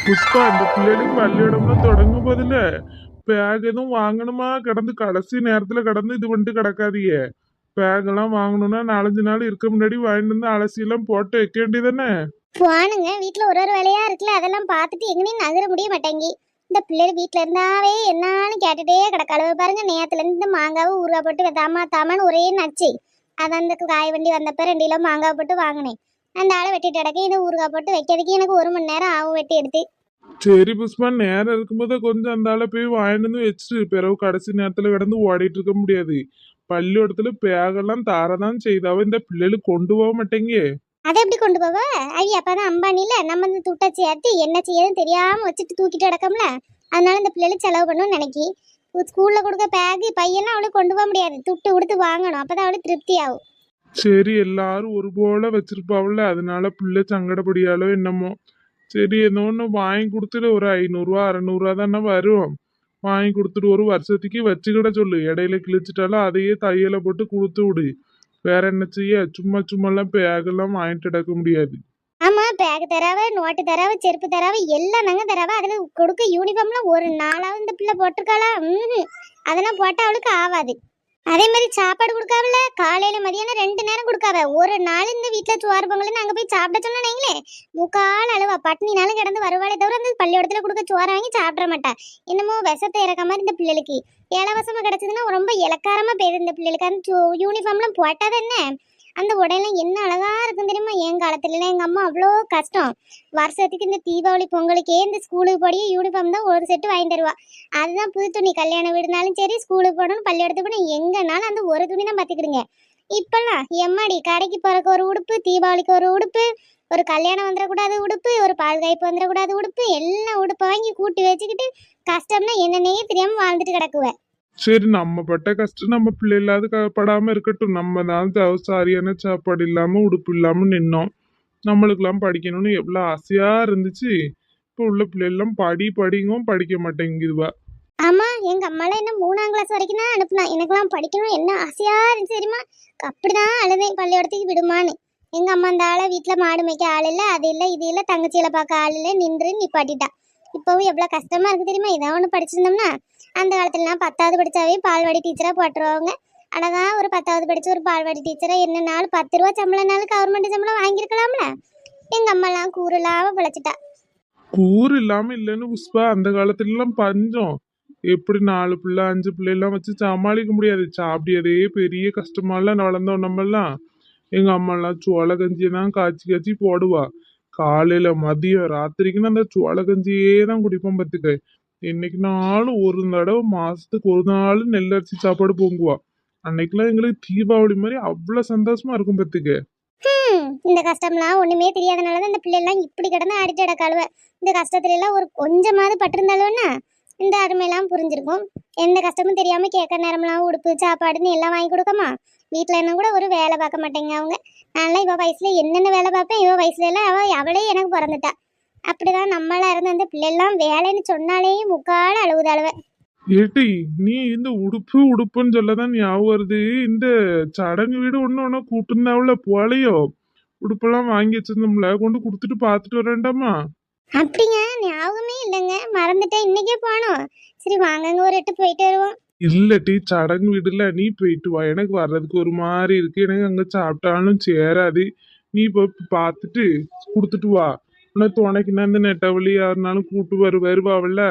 புஷ்பா அந்த பிள்ளைகளுக்கு பள்ளியிடம்லாம் தொடங்கும் போதுல பேக் எதுவும் வாங்கணுமா கிடந்து கடைசி நேரத்துல கிடந்து இது பண்ணிட்டு கிடக்காதியே. பேக் எல்லாம் வாங்கணும்னா 4-5 நாள் இருக்க முன்னாடி வாங்கிட்டு வந்து அலசியெல்லாம் போட்டு வைக்க வேண்டியதானே. போனுங்க வீட்டுல ஒரு ஒரு வேலையா இருக்குல்ல, அதெல்லாம் பார்த்துட்டு எங்கனையும் நகர முடிய மாட்டேங்கி. இந்த பிள்ளைகள் வீட்டுல இருந்தாவே என்னான்னு கேட்டுட்டே கிடக்காளவு பாருங்க. நேரத்துல இருந்து மாங்காவை ஊறுகாய் போட்டு தாமா தாமான்னு ஒரே நச்சு. அது அந்த காய வண்டி வந்தப்ப 2 கிலோ மாங்காய் போட்டு வாங்கினேன். அந்த ஆளை வெட்டிட்டு கிடக்க இதை ஊறுகாய் போட்டு வைக்கிறதுக்கு எனக்கு 1 மணி நேரம் ஆகும் வெட்டி எடுத்து. சரி புஷ்பா, நேரம் இருக்கும்போது கொஞ்சம் அந்த ஆளை போய் வாங்கிட்டு வந்து வச்சுட்டு பிறகு கடைசி நேரத்துல கிடந்து ஓடிட்டு இருக்க முடியாது. பள்ளிக்கூடத்துல பேகெல்லாம் தாரதான் செய்தாவ, இந்த பிள்ளைகளுக்கு கொண்டு போக மாட்டேங்க. அதை எப்படி கொண்டு போவ? அவி அப்பதான் அம்பானில நம்ம இந்த துட்டை சேர்த்து என்ன செய்யறதுன்னு தெரியாம வச்சுட்டு தூக்கிட்டு கிடக்கோம்ல. அதனால இந்த பிள்ளைகளுக்கு செலவு பண்ணணும்னு நினைக்கி. ஸ்கூல்ல கொடுக்க பேகு பையெல்லாம் அவளுக்கு கொண்டு போக முடியாது, துட்டு கொடுத்து வாங்கணும். அப்பதான் அவளுக்கு திருப்தி ஆகும். சரி, எல்லாரும் ஒரு போல வச்சிருப்பாவுல, அதனால பிள்ளை சங்கடப்படியாலோ என்னமோ. சரி, ஏதோ ஒன்று வாங்கி கொடுத்துட்டு ஒரு 500 ரூபா 600 ரூபா தானே வரும். வாங்கி கொடுத்துட்டு ஒரு வருஷத்துக்கு வச்சுக்கிட சொல்லு. இடையில கிழிச்சிட்டாலும் அதையே தையல போட்டு கொடுத்து விடு. வேற என்ன செய்ய, சும்மா சும்மாலாம் பேகெல்லாம் வாங்கிட்டு எடுக்க முடியாது. ஆமா, பேக் தராவ, நோட்டு தராவ, செருப்பு தராவ, எல்லாம் நாங்க தராவ. அதுல கொடுக்க யூனிஃபார்ம்ல ஒரு நாளாவது இந்த பிள்ளை போட்டிருக்காளா? அதெல்லாம் போட்டா அவளுக்கு ஆவாது. அதே மாதிரி சாப்பாடு கொடுக்காவல, காலையில மதியானம் 2 நேரம் கொடுக்காவ. ஒரு நாள் இந்த வீட்டுல சோறு பொங்கல் நாங்க போய் சாப்பிட சொன்னீங்களே, முக்கால் அழுவா. பட்னினாலும் கிடந்து வருவாளே தவிர அந்த பள்ளியோடத்துல கொடுக்க சோறு வாங்கி சாப்பிட மாட்டா. என்னமோ விஷத்தை இறக்க மாதிரி இந்த பிள்ளைகளுக்கு. இலவசமா கிடைச்சதுன்னா ரொம்ப இலக்காரமா போயிரு இந்த பிள்ளைகளுக்கு. அந்த யூனிஃபார்ம்லாம் போட்டாத என்ன, அந்த உடையெல்லாம் என்ன அழகா இருக்கும் தெரியுமா? என் காலத்துல எங்க அம்மா அவ்வளோ கஷ்டம். வருஷத்துக்கு இந்த தீபாவளி பொங்கலுக்கே இந்த ஸ்கூலுக்கு போடிய யூனிஃபார்ம் தான் ஒரு செட்டு வாங்கி தருவா. அதுதான் புது துணி. கல்யாண வீடுனாலும் சரி, ஸ்கூலுக்கு போகணும், பள்ளியோடத்துக்கு போகணும், எங்கனாலும் அந்த ஒரு துணி தான் பார்த்துக்கிடுங்க. இப்பெல்லாம் எம்மாடி கடைக்கு போறக்கு ஒரு உடுப்பு, தீபாவளிக்கு ஒரு உடுப்பு, ஒரு கல்யாணம் வந்துடக்கூடாது உடுப்பு, ஒரு பால் காய்ப்பு வந்துடக்கூடாது உடுப்பு, எல்லாம் உடுப்பு வாங்கி கூட்டி வச்சுக்கிட்டு கஷ்டம்னா என்னன்னே தெரியாம வாழ்ந்துட்டு கிடக்குவேன். சரி, நம்ம பட்ட கஷ்டம் நம்ம பிள்ளைகளாவது படாம இருக்கட்டும். நம்ம தான் சரியான சாப்பாடு இல்லாம உடுப்பு இல்லாம நின்னோம். நம்மளுக்கெல்லாம் படிக்கணும்னு எவ்வளவு ஆசையா இருந்துச்சு. இப்போ உள்ள பிள்ளைகள்லாம் படிங்கும் படிக்க மாட்டேங்குதுவா. ஆமா, எங்க அம்மாலாம் என்ன 3ஆம் கிளாஸ் வரைக்கும் தான் அனுப்புனா. எனக்கெல்லாம் படிக்கணும் என்ன ஆசையா இருந்துச்சு தெரியுமா? அப்படிதான் அழுதேன் பள்ளியோடத்துக்கு விடுமான்னு. எங்க அம்மா அந்த ஆளை வீட்டுல மாடு மேய்க்க ஆள் இல்லை, அது இல்லை இது இல்லை, தங்கச்சியில பார்க்க ஆள் இல்லை, நின்று நிப்பாட்டிட்டா. இப்பவும் எவ்வளவு கஷ்டமா இருக்கு தெரியுமா? இதான் ஒண்ணு படிச்சிருந்தோம்னா அந்த காலத்துலலாம் 10வது படிச்சாவே பால்வாடி டீச்சரா போட்டுருவாங்க. அழகா ஒரு 10வது படிச்சு ஒரு பால்வாடி டீச்சரா என்ன நாள் 10 ரூபா சம்பளம்னாலும் கவர்மெண்ட் சம்பளம் வாங்கியிருக்கலாம்ல. எங்க அம்மாலாம் கூறு இல்லாம பிழைச்சிட்டா. கூறு இல்லாம இல்லைன்னு புஷ்பா, அந்த காலத்துல எல்லாம் பஞ்சம். எப்படி 4 பிள்ளை 5 பிள்ளை எல்லாம் வச்சு சமாளிக்க முடியாது. சாப்பிடியதே பெரிய கஷ்டமாலாம் வளர்ந்தோம் நம்மெல்லாம். எங்க அம்மா எல்லாம் சோள கஞ்சியை தான் காய்ச்சி காய்ச்சி போடுவா. காலையில மதியம் ராத்திரிக்குன்னு அந்த சோள கஞ்சியே தான் குடிப்போம் பத்துக்க. இன்னைக்கு நாளும் ஒரு தடவை மாசத்துக்கு ஒரு நாள் நெல்லரிசி சாப்பாடு பொங்குவா. அன்னைக்கெல்லாம் எங்களுக்கு தீபாவளி மாதிரி அவ்வளவு சந்தோஷமா இருக்கும் பத்துக்க. இந்த கஷ்டம்லாம் ஒண்ணுமே தெரியாதனாலதான் இந்த பிள்ளை எல்லாம் இப்படி கிடந்து ஆடிட்டு கிடக்காளுவ. இந்த கஷ்டத்துல எல்லாம் ஒரு கொஞ்சமாவது பட்டிருந்தாலும்னா இந்த அருமையெல்லாம் புரிஞ்சிருக்கும். எந்த கஷ்டமும் தெரியாம கேட்க நேரம்லாம் உடுப்பு சாப்பாடுன்னு எல்லாம் வாங்கி கொடுக்கமா. வீட்டுல என்ன கூட ஒரு வேலை பார்க்க மாட்டேங்க அவங்க. நான்லாம் இவ வயசுல என்னென்ன வேலை பார்ப்பேன், இவ வயசுல எல்லாம் அவளே எனக்கு பிறந்துட்டா. அப்படிதான் நம்மளா இருந்த அந்த பிள்ளை எல்லாம் வேலைன்னு சொன்னாலே முக்கால அழுவுதாளுவ. ஏட்டி, நீ இந்த உடுப்புன்னு சொல்லதான் ஞாபகம் வருது. இந்த சடங்கு வீடு ஒண்ணு கூட்டிருந்தாவுல போலையோ. உடுப்பெல்லாம் வாங்கி வச்சிருந்தோம்ல, கொண்டு கொடுத்துட்டு பாத்துட்டு வரேன்டாமா. அப்படிங்க, ஞாபகமே இல்லைங்க, மறந்துட்டேன். இன்னைக்கே போனோம். சரி வாங்கங்க ஒரு எட்டு போயிட்டு வருவோம். இல்லட்டி, சடங்கு வீடுல நீ போயிட்டு வா. எனக்கு வர்றதுக்கு ஒரு மாதிரி இருக்கு. எனக்கு அங்க சாப்பிட்டாலும் சேராது. நீ போய் பார்த்துட்டு கொடுத்துட்டு வா. உனக்கு துணைக்குன்னா இந்த நெட்டவழி யாருனாலும் கூட்டு வருவாவில்ல.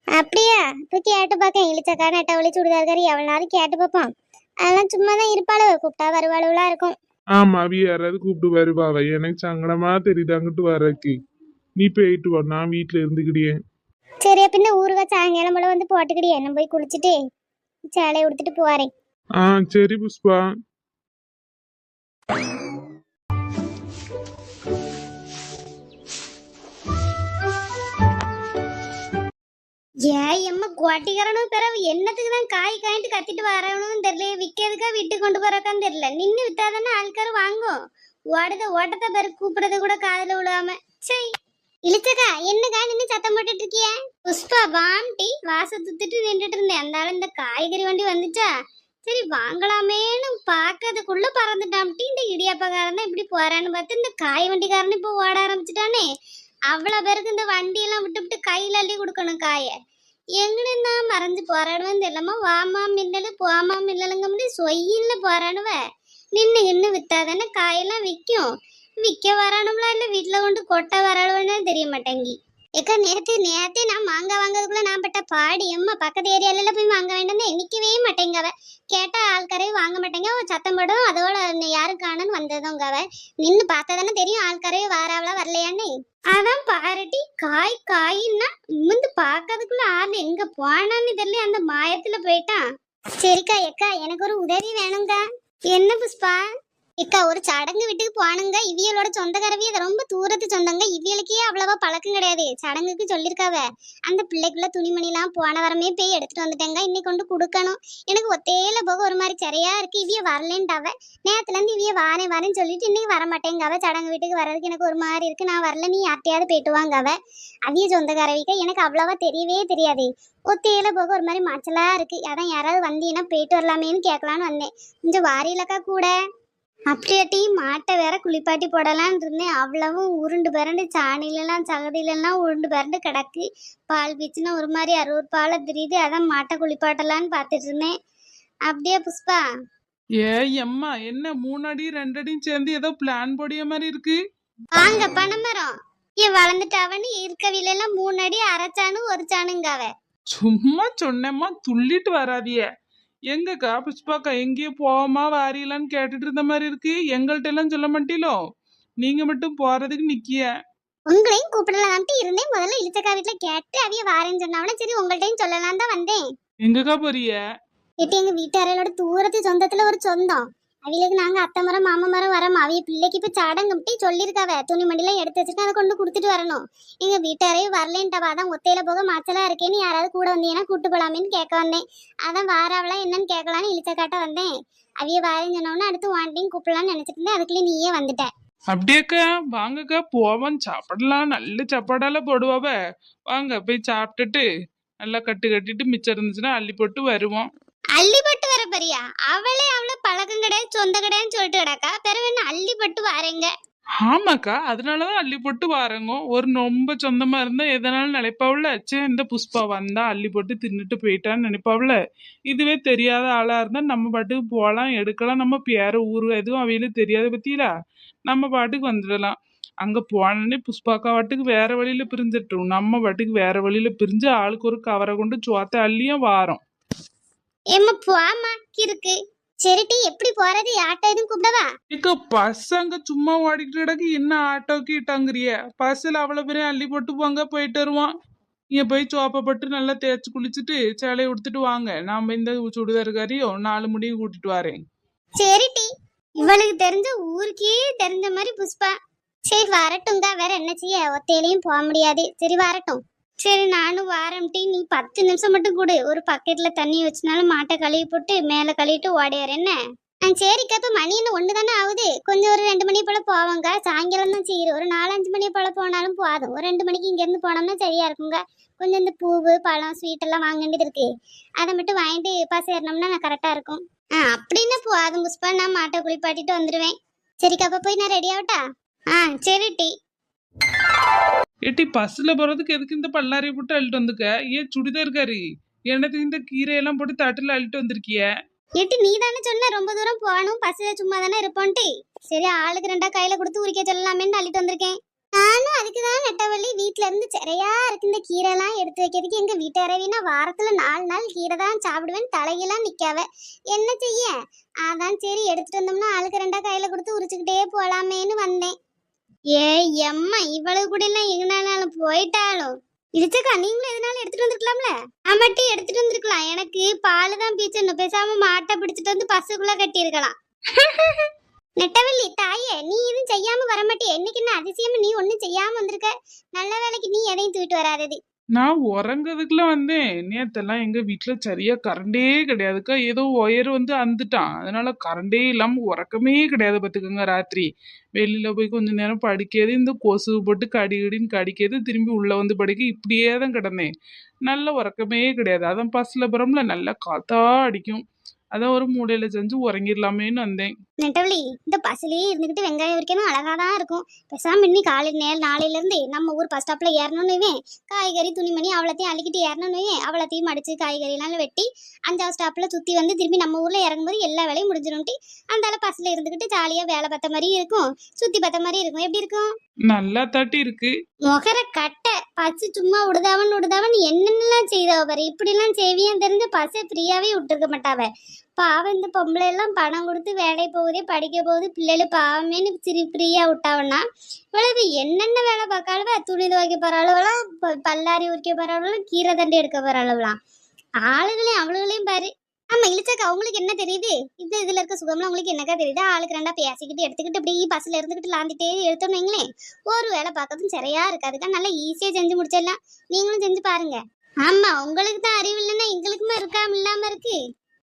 அப்படியா? இப்போ கேட்டு பார்க்க. இழிச்சக்கா நெட்டவழி சுடிதார்காரி எவ்வளோ கேட்டு பார்ப்போம். அதெல்லாம் சும்மா தான் இருப்பாளோ, கூப்பிட்டா வருவாளுவெல்லாம் இருக்கும். ஆமா, அவி யாராவது கூப்பிட்டு வருவாவ. எனக்கு சங்கடமா தெரியுது அங்கிட்டு வர்றதுக்கு. நீ போயிட்டு வா, நான் வீட்டுல இருந்துக்கிடியேன். சரி, அப்ப இந்த ஊருகா சாயங்காலம் போல வந்து போட்டுக்கிடியே. என்ன போய் குளிச்சுட்டு சேலையை உடுத்துட்டு போறேன். சரி புஷ்பா. ஏன் எம்மா கோட்டிக்காரனும் பிறகு என்னத்துக்கு தான் காய் காயிட்டு கத்திட்டு வரணும் தெரியல. விற்கிறதுக்கா வீட்டுக்கு கொண்டு போறக்கான்னு தெரியல. நின்று வித்தாதானே ஆள்கார வாங்கும். ஓட்டத்தை பேரு கூப்பிடுறது கூட காதுல விழாம. சரி இழுச்சக்கா, என்னக்கா நின்று சத்தம் போட்டுட்டு இருக்கிய? புஷ்பா வாம்டி வாச துத்துட்டு நின்றுட்டு இருந்தேன். அந்த இந்த காய்கறி வண்டி வந்துச்சா, சரி வாங்கலாமேன்னு பாக்கிறதுக்குள்ள பறந்துட்டான்ட்டி. இந்த இடியாப்பக்காரன் தான் இப்படி போறான்னு பார்த்து இந்த காய் வண்டிக்காரன் இப்போ ஓட ஆரம்பிச்சுட்டானே. அவ்வளவு பேருக்கு இந்த வண்டியெல்லாம் விட்டு விட்டு கையில அள்ளி கொடுக்கணும் காய. எங்கன்னு மறைஞ்சு போராடுவேன் தெரியலமா. வாமா மின்னலு போமா மின்னலுங்க முடி சொயில்ல போராடுவ. நின்று நின்று வித்தாதானே காயெல்லாம் விற்கும். விற்க வரானும்ல இல்லை வீட்டில் கொண்டு கொட்டை வராளுன்னு தெரிய மாட்டேங்கி. ஏக்கா நேத்து நான் மாங்காய் வாங்குறதுக்குள்ள நான் பட்ட பாடி அம்மா பக்கத்து ஏரியால போய் வாங்க வேண்டாம் நிக்கவே மாட்டேங்க. அவ கேட்டா ஆள்காரே வாங்க மாட்டேங்க. அவ சத்தம் போடும் அதோட யாரும் காணன்னு வந்ததுங்க. அவ நின்னு பார்த்தா தானே தெரியும் ஆள்காரே வாராவளா வரலையான்னு. அதான் பாரட்டி காய் காயின்னா இம்மந்து பாக்கிறதுக்குள்ள ஆள் எங்க போனான்னு தெரியல. அந்த மாயத்துல போயிட்டான். சரிக்கா எக்கா எனக்கு ஒரு உதவி வேணுங்க. என்ன புஷ்பா? இக்கா ஒரு சடங்கு வீட்டுக்கு போனுங்க. இவியலோட சொந்தக்காரவி அது ரொம்ப தூரத்து சொந்தங்க. இவியலுக்கே அவ்வளவா பழக்கம் கிடையாது. சடங்குக்கு சொல்லிருக்காவ. அந்த பிள்ளைக்குள்ள துணிமணி எல்லாம் போன வரமே போய் எடுத்துட்டு வந்துட்டேங்க. இன்னைக்கு கொண்டு கொடுக்கணும். எனக்கு ஒத்தையில போக ஒரு மாதிரி சரியா இருக்கு. இவிய வரலன்ட்டாவ. நேரத்துல இருந்து இவிய வாரேன்னு சொல்லிட்டு இன்னைக்கு வரமாட்டேங்காவ. சடங்கு வீட்டுக்கு வர்றதுக்கு எனக்கு ஒரு மாதிரி இருக்கு. நான் வரல, நீ யார்ட்டையாவது போயிட்டு வாங்காவ. அவிய சொந்தக்காரவிக்க எனக்கு அவ்வளவா தெரியவே தெரியாது. ஒத்தையில போக ஒரு மாதிரி மாச்சலா இருக்கு. அதான் யாராவது வந்தீங்கன்னா போயிட்டு வரலாமேன்னு கேட்கலான்னு வந்தேன். கொஞ்சம் வாரிலக்கா கூட. அப்படியாட்டி மாட்டை வேற குளிப்பாட்டி போடலான்னு இருந்தேன். அவ்வளவும் உருண்டு பரண்டு சாணிலெல்லாம் சகதியிலெல்லாம் உருண்டு பரண்டு கிடக்கு. பால் பீச்சுன்னா ஒரு மாதிரி அறுபது பாலை தெரியுது. அதான் மாட்டை குளிப்பாட்டலான்னு பார்த்துட்டு இருந்தேன். அப்படியே புஷ்பா? எம்மா என்ன 3 அடி 2 அடியும் சேர்ந்து ஏதோ பிளான் போடிய மாதிரி இருக்கு. வாங்க பனைமரம். ஏன் வளர்ந்துட்டாவன்னு இருக்கவில்லாம் 3 அடி அரைச்சானு ஒரு சாணுங்காவ. சும்மா சொன்னேம்மா, துள்ளிட்டு வராதிய. எங்கக்கா புஷ்பாக்கா எங்கேயோ போவோமா வாரியலான்னு கேட்டுட்டு இருந்த மாதிரி இருக்கு. எங்கள்கிட்ட எல்லாம் சொல்ல மாட்டீங்களோ? நீங்க மட்டும் போறதுக்கு நிக்கிய. உங்களையும் கூப்பிடலான்ட்டு இருந்தேன். முதல்ல இழுச்சக்கா வீட்டுல கேட்டு அவிய வாரேன்னு சொன்னாவன சரி உங்கள்கிட்டையும் சொல்லலாம் தான் வந்தேன். எங்கக்கா போறிய? எட்டு எங்க வீட்டாரோட தூரத்து சொந்தத்துல ஒரு சொந்தம். அவிகளுக்கு நாங்க அத்தை மரம் மாமா மரம் வரோம். அவிய பிள்ளைக்கு இப்ப சடங்கும்ட்டி சொல்லியிருக்காவ. துணிமண்டிலாம் எடுத்து வச்சுட்டு அதை கொண்டு கொடுத்துட்டு வரணும். எங்க வீட்டாரையும் வரலேன்ட்டவா. அதான் ஒத்தையில போக மாச்சலா இருக்கேன்னு யாராவது கூட வந்தீங்கன்னா கூட்டு போலாமேன்னு கேட்க வந்தேன். அதான் வாராவெல்லாம் என்னன்னு கேட்கலான்னு இழுச்சக்காட்ட வந்தேன். அவிய வாரேன்னு சொன்னோன்னா அடுத்து வாண்டியும் கூப்பிடலான்னு நினைச்சிட்டு இருந்தேன். அதுக்குள்ளே நீயே வந்துட்ட. அப்படியேக்கா வாங்கக்கா போவோம், சாப்பிடலாம். நல்ல சாப்பாடால போடுவாவ. வாங்க போய் சாப்பிட்டுட்டு நல்லா கட்டிட்டு மிச்சம் இருந்துச்சுன்னா அள்ளி போட்டு வருவோம். அள்ளி பட்டு வர பெரியா? அவளே அவ்வளவு பழக்கம் கிடையாது சொந்த கிடையாதுன்னு சொல்லிட்டு கிடக்கா. பிறகு என்ன அள்ளி பட்டு வாரேங்க? ஆமாக்கா, அதனாலதான் அள்ளி போட்டு வாரங்க. ஒரு ரொம்ப சொந்தமா இருந்தா எதனாலும் நினைப்பாவுல, சே இந்த புஷ்பா வந்தா அள்ளி போட்டு தின்னுட்டு போயிட்டான்னு நினைப்பாவுல. இதுவே தெரியாத ஆளா இருந்தா நம்ம பாட்டுக்கு போலாம் எடுக்கலாம். நம்ம பேர ஊரு எதுவும் அவையிலும் தெரியாத பத்தியில நம்ம பாட்டுக்கு வந்துடலாம். அங்க போனே புஷ்பாக்கா பாட்டுக்கு வேற வழியில பிரிஞ்சிட்டோம். நம்ம பாட்டுக்கு வேற வழியில பிரிஞ்சு ஆளுக்கு ஒரு கவரை கொண்டு சோத்த அள்ளியும் வாரோம். ஏம்மா போமா இருக்கு. சரிட்டி எப்படி போறது? ஆட்டோ எதுவும் கூப்பிடவா? இக்க பஸ் அங்க சும்மா ஓடிக்கிட்டு கிடக்கு. என்ன ஆட்டோக்கு இட்டாங்கிறிய? பஸ்ல அவ்வளவு பேரையும் அள்ளி போட்டு போங்க, போயிட்டு வருவோம். நீங்க போய் சோப்பப்பட்டு நல்லா தேய்ச்சி குளிச்சுட்டு சேலையை உடுத்துட்டு வாங்க. நாம இந்த சுடிதாருக்காரையும் 4 முடியும் கூட்டிட்டு வரேன். சரிட்டி. இவளுக்கு தெரிஞ்ச ஊருக்கே தெரிஞ்ச மாதிரி புஷ்பா. சரி வரட்டும்ங்க. வேற என்ன செய்ய? ஒத்தையிலையும் போக முடியாது. சரி வரட்டும். சரி நானும் வாரம்டி. நீ 10 நிமிஷம் மட்டும் கொடு. ஒரு பக்கெட்ல தண்ணி வச்சுனாலும் மாட்டை கழுவி போட்டு மேலே கழுவிட்டு ஓடியார் என்ன? சரிக்கா. இப்ப மணி என்ன 1 தானே ஆகுது. கொஞ்சம் ஒரு 2 மணி போல போவாங்க. சாயங்காலம் தான் சரி. ஒரு 4-5 மணி போல போனாலும் போதும். ஒரு 2 மணிக்கு இங்க இருந்து போனோம்னா சரியா இருக்குங்க. கொஞ்சம் இந்த பூவு பழம் ஸ்வீட் எல்லாம் வாங்க வேண்டியது இருக்கு. அதை மட்டும் வாங்கிட்டு பஸ் ஏறினோம்னா நான் கரெக்டா இருக்கும். அப்படின்னு போதும் புஷ்பா. நான் மாட்டை குளிப்பாட்டிட்டு வந்துடுவேன். சரிக்கா அப்ப போய் நான் ரெடி ஆகட்டா? சரி டி. ஏட்டி பஸ்ல போறதுக்கு எதுக்கு இந்த பல்லாரிய போட்டு அள்ளிட்டு வந்துக்க? ஏன் சுடிதாருக்காரு எனக்கு இந்த கீரையெல்லாம் போட்டு தட்டுல அள்ளிட்டு வந்திருக்கிய? ஏட்டி நீ தானே சொன்ன ரொம்ப தூரம் போகணும், பஸ்ல சும்மா தானே இருப்போன்ட்டு. சரி ஆளுக்கு 2 கையில கொடுத்து உரிக்க சொல்லலாமேன்னு அள்ளிட்டு வந்திருக்கேன். நானும் அதுக்குதான் நெட்டவள்ளி வீட்டுல இருந்து சரியா இருக்கு. இந்த கீரை எல்லாம் எடுத்து வைக்கிறதுக்கு எங்க வீட்டாரவினா வாரத்துல 4 நாள் கீரை தான் சாப்பிடுவேன். தலையெல்லாம் நிக்காவ. என்ன செய்ய? அதான் சரி எடுத்துட்டு வந்தோம்னா ஆளுக்கு 2 கையில கொடுத்து உரிச்சுக்கிட்டே போலாமேன்னு வந்தேன். எம்மா இவ்வளவு கூட எல்லாம் எங்கனாலும் போயிட்டாலும் இழுச்சக்கா நீங்களும் எதனாலும் எடுத்துட்டு வந்துருக்கலாம்ல? ஆமாட்டி எடுத்துட்டு வந்திருக்கலாம். எனக்கு பால் தான் பீச்சணும். பேசாம மாட்டை பிடிச்சிட்டு வந்து பஸ்ஸுக்குள்ள கட்டி இருக்கலாம். நெட்டவள்ளி தாயே நீ எதுவும் செய்யாம வரமாட்டே. என்னைக்கு என்ன அதிசயமா நீ ஒன்னும் செய்யாம வந்திருக்க. நல்ல வேலைக்கு நீ எதையும் தூக்கிட்டு வராதது. நான் உறங்குறதுக்குள்ள வந்தேன். நேத்தெல்லாம் எங்க வீட்டுல சரியா கரண்டே கிடையாதுக்கா. ஏதோ ஒயர் வந்து அந்துட்டான். அதனால கரண்டே இல்லாம உறக்கமே கிடையாது பாத்துக்கோங்க. ராத்திரி வெளியில போய் கொஞ்ச நேரம் படிக்கிறது, இந்த கொசு போட்டு கடின்னு கடிக்கிறது, திரும்பி உள்ள வந்து படிக்க, இப்படியே தான் கிடந்தேன். நல்ல உறக்கமே கிடையாது. அதான் பஸ்ல போறோம்ல நல்லா காத்தா அடிக்கும். அதான் ஒரு மூலையில செஞ்சு உறங்கிடலாமேன்னு வந்தேன். நெட்டவழி இந்த பஸ்லயே இருந்துகிட்டு வெங்காயம் உரிக்கணும் அழகாதான் இருக்கும். பேசாம இன்னி நாளையில இருந்து நம்ம ஊர் பஸ் ஸ்டாப்ல ஏறணும்னு காய்கறி துணிமணி அவ்வளோத்தையும் அள்ளிக்கிட்டு ஏறணும்னு அவ்வளோத்தையும் அடிச்சு காய்கறி எல்லாம் வெட்டி 5வது ஸ்டாப்ல சுத்தி வந்து திரும்பி நம்ம ஊர்ல இறங்கும்போது எல்லா வேலையும் முடிஞ்சிடும். அந்த பஸ்ல இருந்துகிட்டு ஜாலியா வேலை பார்த்த மாதிரி இருக்கும், சுத்தி பார்த்த மாதிரி இருக்கும். எப்படி இருக்கும்? நல்லா தட்டி இருக்கு. முகர கட்ட பச்சு சும்மா விடுதாவன் என்னென்னலாம் செய்தவ பாரு. இப்படி எல்லாம் செய்வியான்னு தெரிஞ்ச பஸ்ஸை ஃப்ரீயாவே விட்டுருக்க மாட்டாவ. பாவம் இந்த பொம்பளை எல்லாம் பணம் கொடுத்து வேலை போகுதே படிக்க போகுது பிள்ளைகள் பாவமேனு ஃப்ரீயா விட்டாவன்னா இவ்வளவு என்னென்ன வேலை பார்க்காளவ. துணி துவைக்க போற அளவுலாம், பல்லாரி உரிக்க போற அளவுலாம், கீரை தண்டி எடுக்க போற அளவுலாம் ஆளுகளையும் அவளுகளையும் பாரு. ஆமா இழிச்சாக்கா உங்களுக்கு என்ன தெரியுது? இதுல இருக்க சுகம்லாம் உங்களுக்கு என்னக்கா தெரியுது? ஆளுக்கு ரெண்டா பேசிக்கிட்டு எடுத்துக்கிட்டு இப்படி பஸ்ல இருந்துகிட்டு லாந்திட்டே எடுத்தோன்னு வைங்களேன், ஒரு வேலை பார்க்கறதும் சரியா இருக்காதுக்கா. நல்லா ஈஸியா செஞ்சு முடிச்சிடலாம். நீங்களும் செஞ்சு பாருங்க. ஆமா உங்களுக்கு தான் அறிவு இல்லைன்னா எங்களுக்குமே இருக்காம இல்லாம இருக்கு.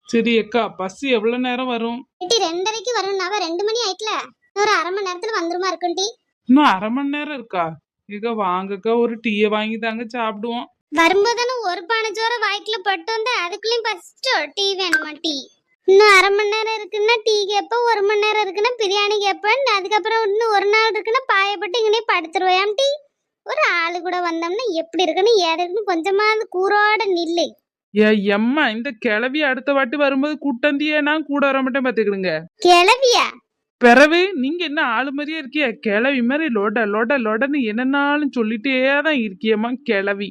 சரி அக்கா, பஸ் எவ்வளவு நேரம் வரும்? 2:30க்கு வரும்னாவ 2 மணி ஆயிட்டல, ஒரு அரை மணி நேரத்துல வந்துருமா இருக்கும். டீ இன்னும் அரை மணி நேரம் இருக்கா? ஏக்கா வாங்கக்கா, ஒரு டீயை வாங்கி தாங்க சாப்பிடுவோம். வரும்போதானே ஒரு பானை சோற வாய்க்குல பட்டு வந்து அதுக்குள்ளயும் ஃபர்ஸ்ட் டீ வேணுமா? டீ இன்னும் அரை மணி நேரம் இருக்குன்னா டீ கேப்ப, 1 மணி நேரம் இருக்குன்னா பிரியாணி கேப்பேன், அதுக்கப்புறம் இன்னும் ஒரு நாள் இருக்குன்னா பாயப்பட்டு இங்கனே படுத்துருவோம். டீ ஒரு ஆளு கூட வந்தோம்னா எப்படி இருக்குன்னு ஏது இருக்குன்னு கொஞ்சமா அந்த கூரோட நில்லு. எம்மா, இந்த கிளவி அடுத்த வாட்டி வரும்போது கூட்டந்தியே நான் கூட வர மாட்டேன் பாத்துக்கிடுங்க. கிளவியா? பிறவு நீங்க என்ன ஆளு மாதிரியே இருக்கிய? கிளவி மாதிரி லொட லொட லொடன்னு என்னன்னாலும் சொல்லிட்டே தான் இருக்கியம்மா. கிளவி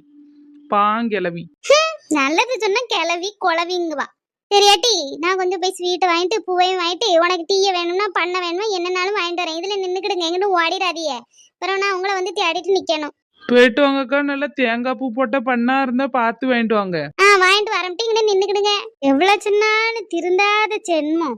பாங்கிளவி. நல்லது சொன்னா கிளவி குளவிங்குவா. சரியாட்டி நான் கொஞ்சம் போய் ஸ்வீட்டை வாங்கிட்டு பூவையும் வாங்கிட்டு உனக்கு டீயை வேணும்னா பண்ண வேணுமா என்னன்னாலும் வாங்கிட்டு வரேன். இதுல நின்னுக்கிடுங்க, எங்கிட்ட ஓடிடாதிய. அப்புறம் நான் உங்களை வந்து தேடிட்டு நிக்கணும். போயிட்டு வாங்கக்கா. நல்லா தேங்காய் பூ போட்ட பண்ணா இருந்தா பார்த்து வாங்கிட்டு வாங்க. வாங்கிட்டு வரேன். இங்கே நின்னுக்கிடுங்க. எவ்வளவு சின்னான்னு திருந்தாத சென்மம்.